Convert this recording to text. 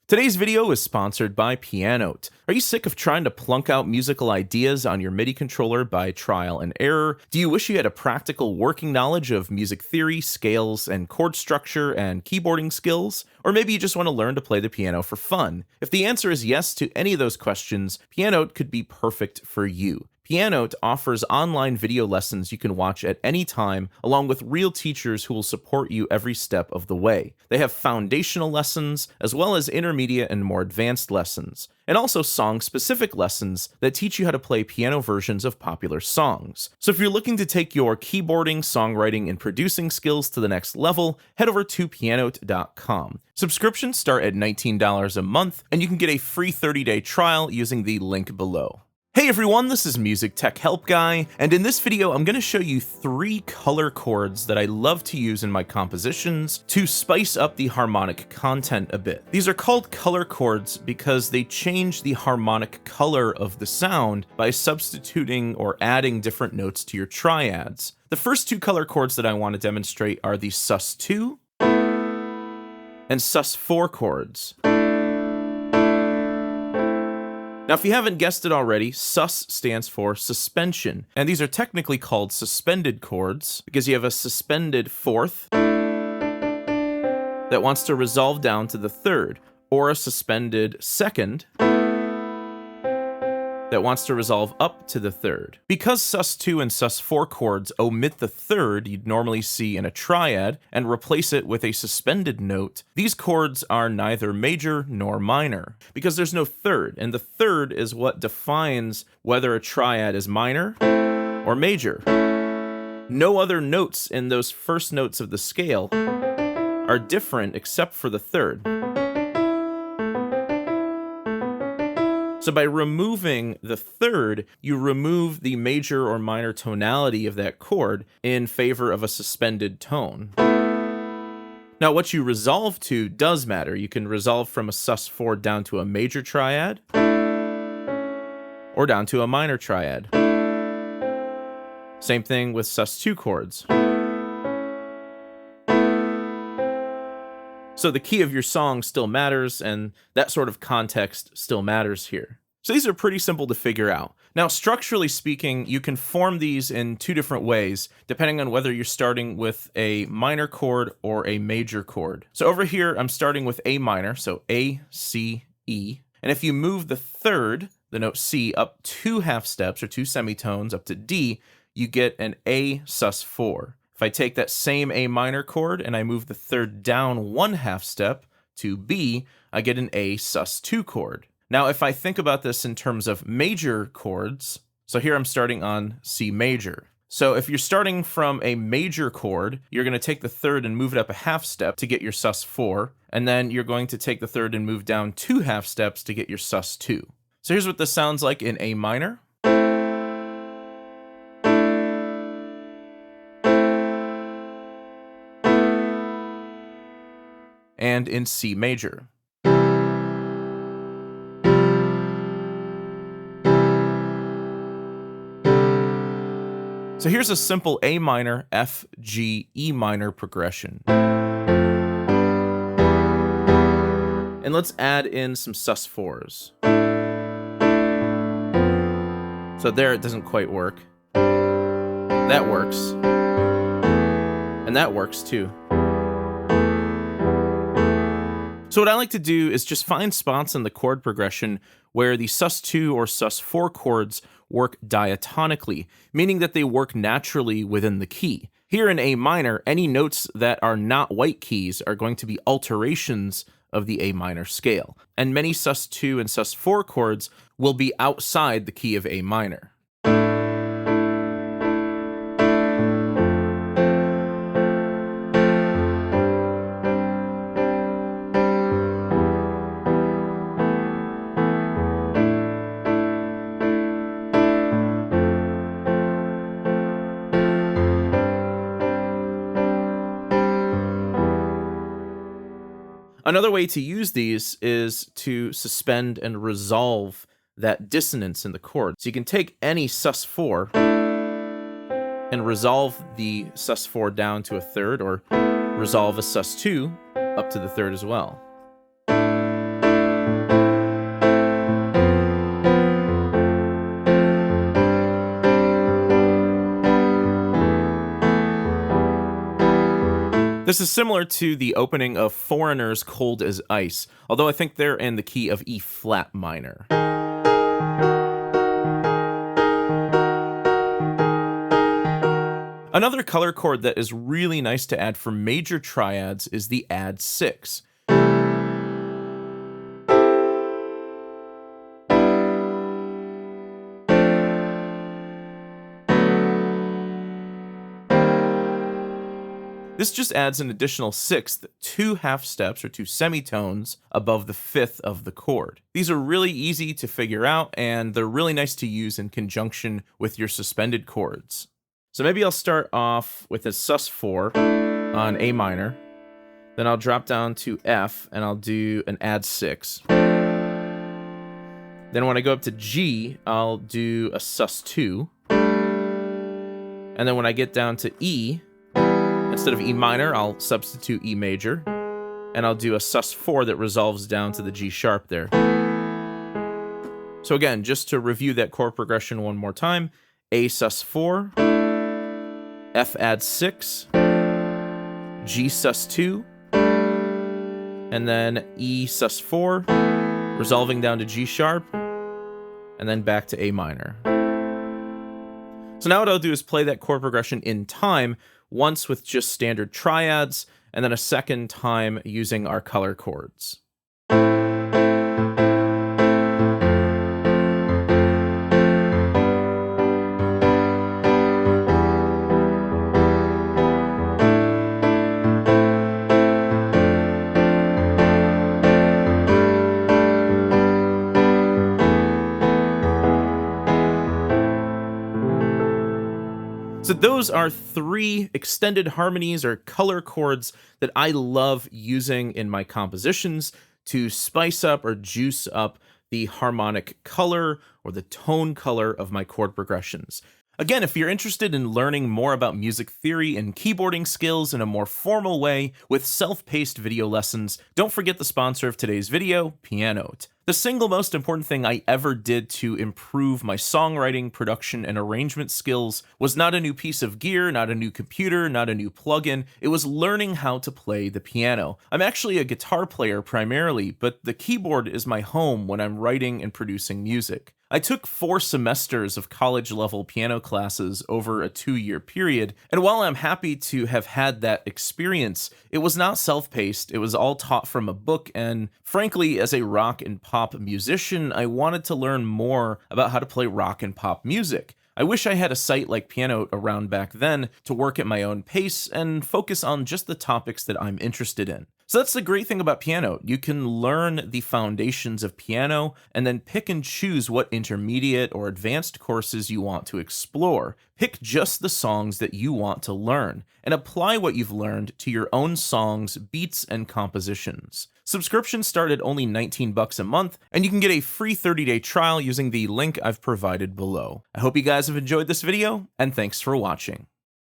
Today's video is sponsored by PIANOTE. Are you sick of trying to plunk out musical ideas on your MIDI controller by trial and error? Do you wish you had a practical working knowledge of music theory, scales, and chord structure and keyboarding skills? Or maybe you just want to learn to play the piano for fun? If the answer is yes to any of those questions, PIANOTE could be perfect for you. PIANOTE offers online video lessons you can watch at any time, along with real teachers who will support you every step of the way. They have foundational lessons, as well as intermediate and more advanced lessons, and also song-specific lessons that teach you how to play piano versions of popular songs. So if you're looking to take your keyboarding, songwriting, and producing skills to the next level, head over to pianote.com. Subscriptions start at $19 a month, and you can get a free 30-day trial using the link below. Hey everyone, this is MusicTechHelpGuy, and in this video I'm going to show you 3 color chords that I love to use in my compositions to spice up the harmonic content a bit. These are called color chords because they change the harmonic color of the sound by substituting or adding different notes to your triads. The first 2 color chords that I want to demonstrate are the SUS2 and SUS4 chords. Now, if you haven't guessed it already, sus stands for suspension, and these are technically called suspended chords because you have a suspended fourth that wants to resolve down to the third, or a suspended second that wants to resolve up to the third. Because sus2 and sus4 chords omit the third you'd normally see in a triad and replace it with a suspended note, these chords are neither major nor minor, because there's no third, and the third is what defines whether a triad is minor or major. No other notes in those first notes of the scale are different except for the third. So by removing the third, you remove the major or minor tonality of that chord in favor of a suspended tone. Now, what you resolve to does matter. You can resolve from a sus4 down to a major triad or down to a minor triad. Same thing with sus2 chords. So the key of your song still matters, and that sort of context still matters here. So these are pretty simple to figure out. Now, structurally speaking, you can form these in 2 different ways, depending on whether you're starting with a minor chord or a major chord. So over here, I'm starting with A minor, so A, C, E. And if you move the third, the note C, up 2 half steps or 2 semitones up to D, you get an A sus4. If I take that same A minor chord and I move the third down 1 half step to B, I get an A sus2 chord. Now, if I think about this in terms of major chords, so here I'm starting on C major. So if you're starting from a major chord, you're going to take the third and move it up a half step to get your sus4, and then you're going to take the third and move down 2 half steps to get your sus2. So here's what this sounds like in A minor. And in C major. So here's a simple A minor, F, G, E minor progression. And let's add in some sus4s. So there it doesn't quite work. That works. And that works too. So what I like to do is just find spots in the chord progression where the sus2 or sus4 chords work diatonically, meaning that they work naturally within the key. Here in A minor, any notes that are not white keys are going to be alterations of the A minor scale, and many sus2 and sus4 chords will be outside the key of A minor. Another way to use these is to suspend and resolve that dissonance in the chord. So you can take any sus4 and resolve the sus4 down to a third, or resolve a sus2 up to the third as well. This is similar to the opening of Foreigner's Cold as Ice, although I think they're in the key of E flat minor. Another color chord that is really nice to add for major triads is the ADD6. This just adds an additional sixth, 2 half steps or 2 semitones above the fifth of the chord. These are really easy to figure out, and they're really nice to use in conjunction with your suspended chords. So maybe I'll start off with a SUS4 on A minor, then I'll drop down to F and I'll do an ADD6. Then when I go up to G, I'll do a SUS2. And then when I get down to E, instead of E minor, I'll substitute E major, and I'll do a SUS4 that resolves down to the G sharp there. So again, just to review that chord progression one more time, A sus4, F ADD6, G sus2, and then E sus4, resolving down to G sharp, and then back to A minor. So now what I'll do is play that chord progression in time, once with just standard triads, and then a second time using our color chords. So those are 3 extended harmonies or color chords that I love using in my compositions to spice up or juice up the harmonic color or the tone color of my chord progressions. Again, if you're interested in learning more about music theory and keyboarding skills in a more formal way with self-paced video lessons, don't forget the sponsor of today's video, PIANOTE. The single most important thing I ever did to improve my songwriting, production, and arrangement skills was not a new piece of gear, not a new computer, not a new plugin. It was learning how to play the piano. I'm actually a guitar player primarily, but the keyboard is my home when I'm writing and producing music. I took 4 semesters of college-level piano classes over a 2-year period, and while I'm happy to have had that experience, it was not self-paced, it was all taught from a book, and frankly, as a rock and pop musician, I wanted to learn more about how to play rock and pop music. I wish I had a site like PIANOTE around back then to work at my own pace and focus on just the topics that I'm interested in. So that's the great thing about PIANOTE. You can learn the foundations of piano and then pick and choose what intermediate or advanced courses you want to explore. Pick just the songs that you want to learn and apply what you've learned to your own songs, beats, and compositions. Subscriptions start at only $19 a month, and you can get a free 30-day trial using the link I've provided below. I hope you guys have enjoyed this video, and thanks for watching.